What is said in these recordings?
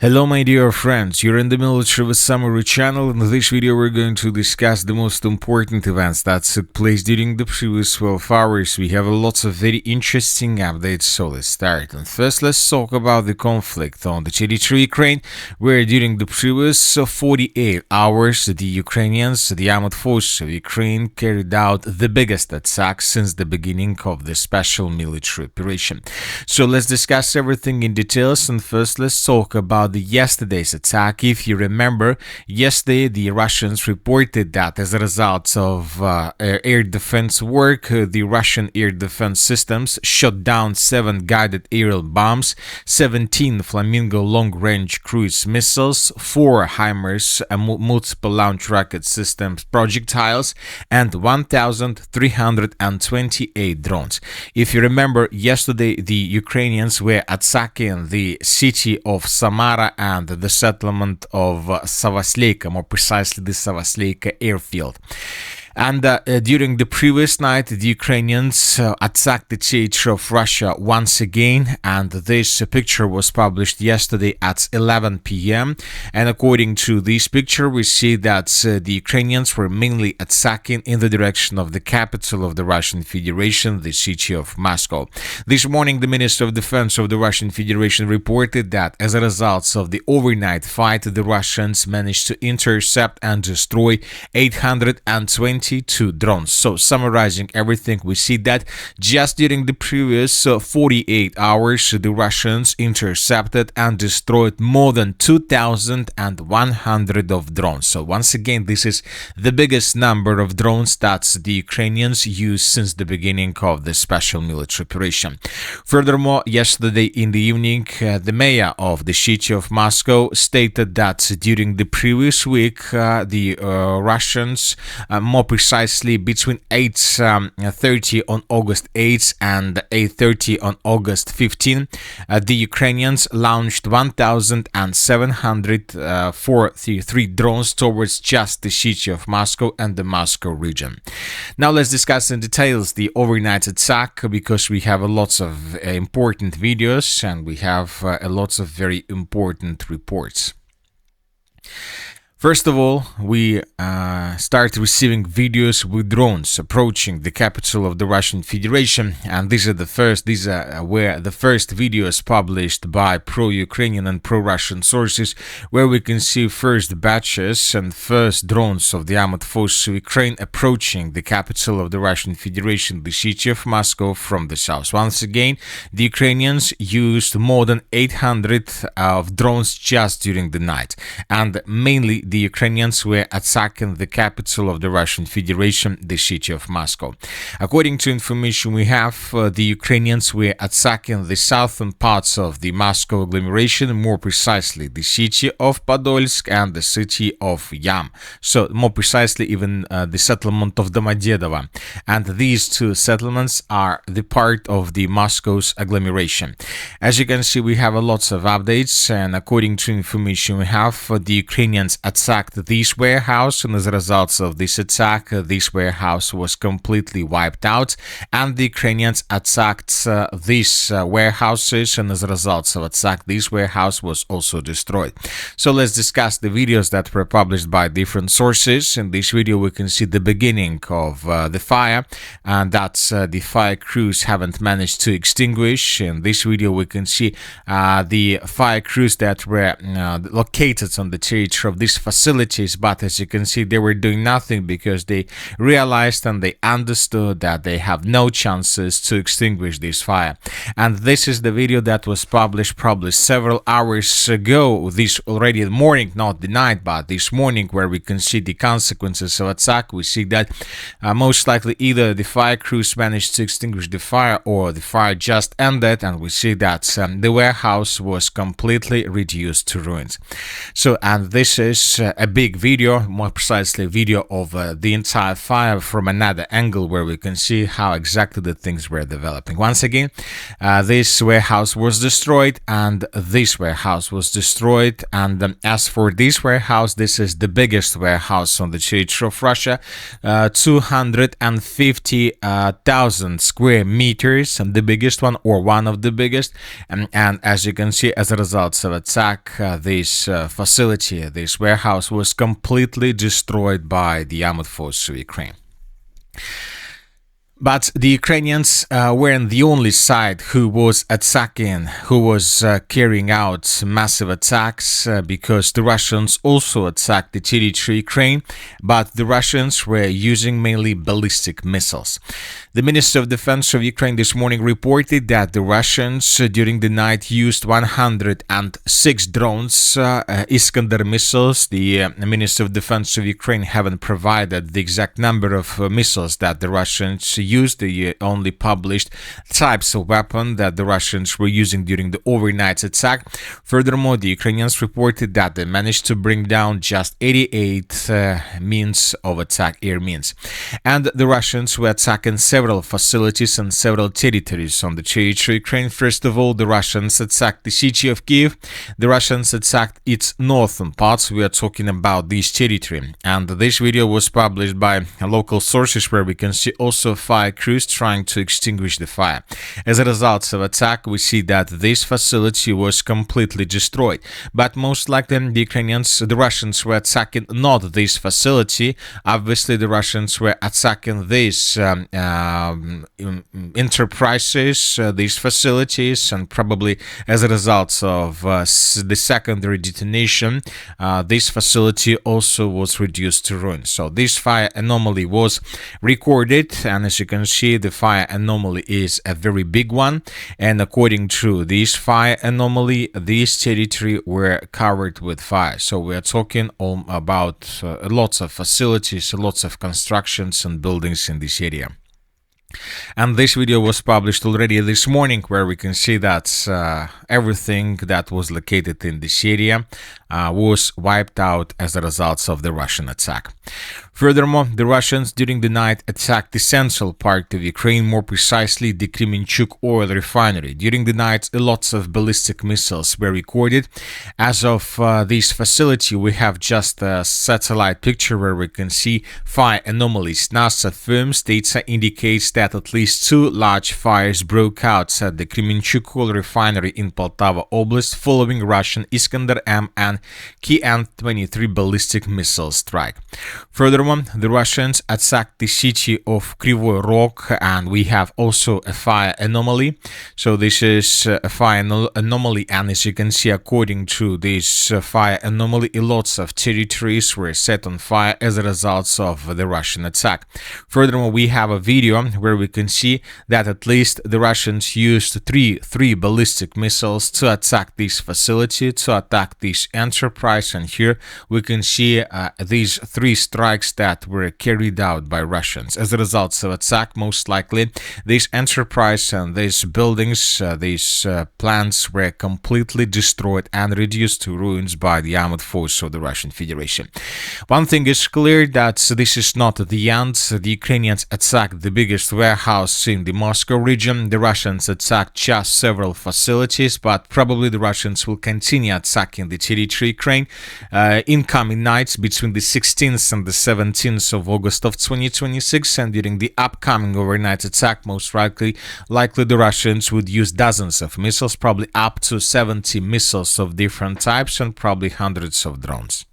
Hello my dear friends, you're in the Military Summary channel. In this video we're going to discuss the most important events that took place during the previous 12 hours. We have lots of very interesting updates, so let's start. And first let's talk about the conflict on the territory of Ukraine, where during the previous 48 hours the Ukrainians, the armed forces of Ukraine, carried out the biggest attack since the beginning of the special military operation. So let's discuss everything in details, and first let's talk about yesterday's attack. If you remember, yesterday the Russians reported that as a result of air defense work, the Russian air defense systems shot down 7 guided aerial bombs, 17 Flamingo long-range cruise missiles, 4 HIMARS, multiple launch rocket systems projectiles, and 1,328 drones. If you remember, yesterday the Ukrainians were attacking the city of Samara and the settlement of Savasleika, more precisely the Savasleika airfield. And during the previous night, the Ukrainians attacked the theater of Russia once again, and this picture was published yesterday at 11 p.m. And according to this picture, we see that the Ukrainians were mainly attacking in the direction of the capital of the Russian Federation, the city of Moscow. This morning, the Minister of Defense of the Russian Federation reported that as a result of the overnight fight, the Russians managed to intercept and destroy 822 drones. So summarizing everything, we see that just during the previous 48 hours, the Russians intercepted and destroyed more than 2,100 of drones. So once again, this is the biggest number of drones that the Ukrainians used since the beginning of the special military operation. Furthermore, yesterday in the evening, the mayor of the city of Moscow stated that during the previous week, the Russians, more precisely between 8:30 on August 8th and 8:30 on August 15th, the Ukrainians launched 1,743 drones towards just the city of Moscow and the Moscow region. Now let's discuss in details the overnight attack, because we have lots of important videos and we have lots of very important reports. First of all, we start receiving videos with drones approaching the capital of the Russian Federation, and these are the first videos published by pro-Ukrainian and pro-Russian sources, where we can see first batches and first drones of the armed forces of Ukraine approaching the capital of the Russian Federation, the city of Moscow, from the south. Once again, the Ukrainians used more than 800 of drones just during the night, and mainly the Ukrainians were attacking the capital of the Russian Federation, the city of Moscow. According to information we have, the Ukrainians were attacking the southern parts of the Moscow agglomeration, more precisely the city of Podolsk and the city of Yam. So more precisely even the settlement of Domodedovo. And these two settlements are the part of the Moscow's agglomeration. As you can see, we have lots of updates, and according to information we have, the Ukrainians attacked this warehouse, and as a result of this attack, this warehouse was completely wiped out, and the Ukrainians attacked these warehouses, and as a result of attack, this warehouse was also destroyed. So let's discuss the videos that were published by different sources. In this video we can see the beginning of the fire, and that's the fire crews haven't managed to extinguish. In this video we can see the fire crews that were located on the territory of these facilities, but as you can see, they were doing nothing because they realized and they understood that they have no chances to extinguish this fire. And this is the video that was published probably several hours ago, this already morning, not the night, but this morning, where we can see the consequences of attack. We see that most likely either the fire crews managed to extinguish the fire or the fire just ended, and we see that the warehouse was completely reduced to ruins. So, and this is a big video, more precisely a video of the entire fire from another angle where we can see how exactly the things were developing. Once again, this warehouse was destroyed and this warehouse was destroyed, and as for this warehouse, this is the biggest warehouse on the territory of Russia, 250,000 square meters, and the biggest one or one of the biggest, and as you can see, as a result of attack, this facility, this warehouse was completely destroyed by the armed forces of Ukraine. But the Ukrainians weren't the only side who was attacking, who was carrying out massive attacks, because the Russians also attacked the territory of Ukraine, but the Russians were using mainly ballistic missiles. The Minister of Defense of Ukraine this morning reported that the Russians during the night used 106 drones, Iskander missiles. The Minister of Defense of Ukraine haven't provided the exact number of missiles that the Russians used. They only published types of weapon that the Russians were using during the overnight attack. Furthermore, the Ukrainians reported that they managed to bring down just 88 means of attack, air means. And the Russians were attacking several facilities and several territories on the territory of Ukraine. First of all, the Russians attacked the city of Kyiv. The Russians attacked its northern parts. We are talking about this territory. And this video was published by local sources where we can see also fire crews trying to extinguish the fire. As a result of attack, we see that this facility was completely destroyed. But most likely the Russians were attacking not this facility. Obviously, the Russians were attacking this enterprises, these facilities, and probably as a result of the secondary detonation, this facility also was reduced to ruins. So this fire anomaly was recorded, and as you can see, the fire anomaly is a very big one, and according to this fire anomaly, this territory were covered with fire. So we are talking about lots of facilities, lots of constructions and buildings in this area. And this video was published already this morning, where we can see that everything that was located in this area was wiped out as a result of the Russian attack. Furthermore, the Russians during the night attacked the central part of Ukraine, more precisely the Kremenchuk oil refinery. During the night, lots of ballistic missiles were recorded. As of this facility, we have just a satellite picture where we can see fire anomalies. NASA firms data indicates that at least 2 large fires broke out at the Kremenchuk oil refinery in Poltava Oblast following Russian Iskander-M and Kyiv-23 ballistic missile strike. Furthermore, the Russians attacked the city of Kryvyi Rih, and we have also a fire anomaly. So this is a fire anomaly, and as you can see, according to this fire anomaly, lots of territories were set on fire as a result of the Russian attack. Furthermore, we have a video where we can see that at least the Russians used three ballistic missiles to attack this facility, to attack this enterprise, and here we can see these 3 strikes that were carried out by Russians. As a result of attack, most likely this enterprise and these buildings, these plants were completely destroyed and reduced to ruins by the armed force of the Russian Federation. One thing is clear, that this is not the end. The Ukrainians attacked the biggest warehouse in the Moscow region. The Russians attacked just several facilities, but probably the Russians will continue attacking the territory of Ukraine in coming nights between the 16th and the 17th of August of 2026, and during the upcoming overnight attack, most likely the Russians would use dozens of missiles, probably up to 70 missiles of different types, and probably hundreds of drones.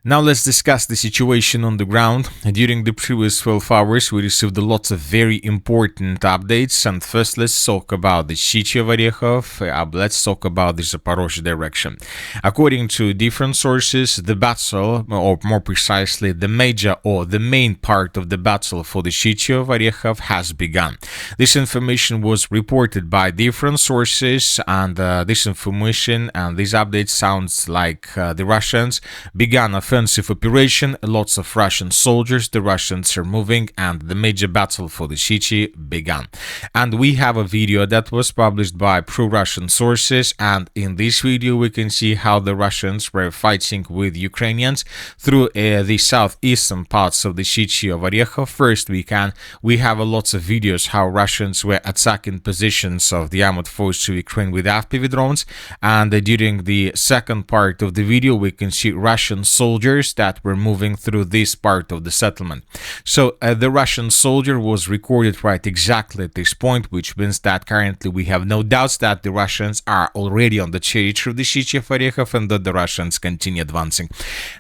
Now let's discuss the situation on the ground. During the previous 12 hours, we received lots of very important updates, and first let's talk about the city of Orikhiv. Let's talk about the Zaporizhzhia direction. According to different sources, the battle, or more precisely the main part of the battle for the city of Orikhiv has begun. This information was reported by different sources, and this information and these updates sounds like the Russians began a offensive operation, lots of Russian soldiers, the Russians are moving, and the major battle for the city began. And we have a video that was published by pro-Russian sources, and in this video we can see how the Russians were fighting with Ukrainians through the southeastern parts of the city of Orikhiv. First we have lots of videos how Russians were attacking positions of the armored forces of Ukraine with FPV drones, and during the second part of the video we can see Russian soldiers that were moving through this part of the settlement. So the Russian soldier was recorded right exactly at this point, which means that currently we have no doubts that the Russians are already on the territory of the city of Orikhiv and that the Russians continue advancing.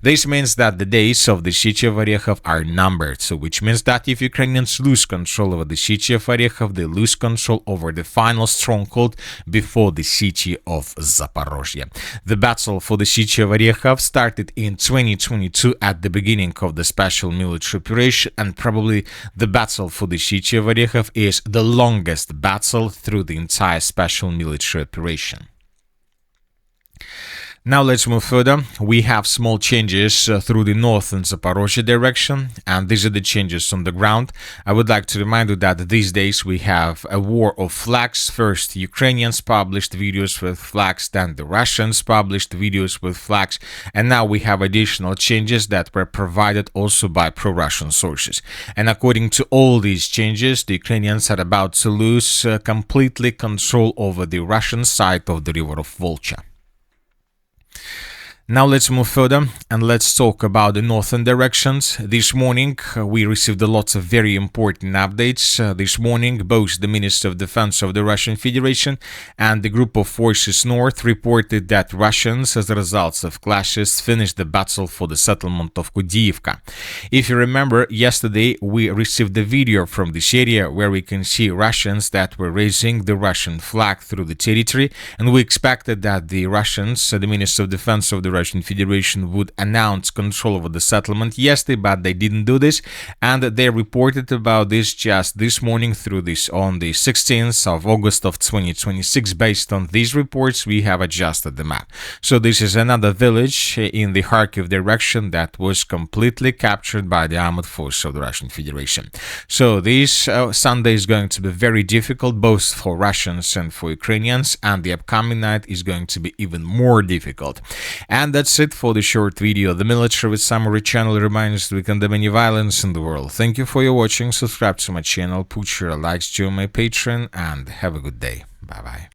This means that the days of the city of Orikhiv are numbered, so which means that if Ukrainians lose control over the city of Orikhiv, they lose control over the final stronghold before the city of Zaporizhzhia. The battle for the city of Orikhiv started in 2022 at the beginning of the special military operation, and probably the battle for the city of Orikhiv is the longest battle through the entire special military operation. Now let's move further. We have small changes through the north and Zaporizhzhia direction, and these are the changes on the ground. I would like to remind you that these days we have a war of flags. First, Ukrainians published videos with flags, then the Russians published videos with flags, and now we have additional changes that were provided also by pro-Russian sources. And according to all these changes, the Ukrainians are about to lose completely control over the Russian side of the river of Vovcha. Now let's move further and let's talk about the northern directions. This morning we received lots of very important updates. This morning both the Minister of Defense of the Russian Federation and the group of forces north reported that Russians, as a result of clashes, finished the battle for the settlement of Kudiivka. If you remember, yesterday we received a video from this area where we can see Russians that were raising the Russian flag through the territory, and we expected that the Russians, the Minister of Defense of the Russian Federation, would announce control over the settlement yesterday, but they didn't do this, and they reported about this just this morning through this on the 16th of August of 2026. Based on these reports, we have adjusted the map. So this is another village in the Kharkiv direction that was completely captured by the armored force of the Russian Federation. So this Sunday is going to be very difficult both for Russians and for Ukrainians, and the upcoming night is going to be even more difficult. And that's it for the short video. The Military with Summary channel reminds we condemn any violence in the world. Thank you for your watching. Subscribe to my channel, put your likes, join my Patreon, and have a good day. Bye bye.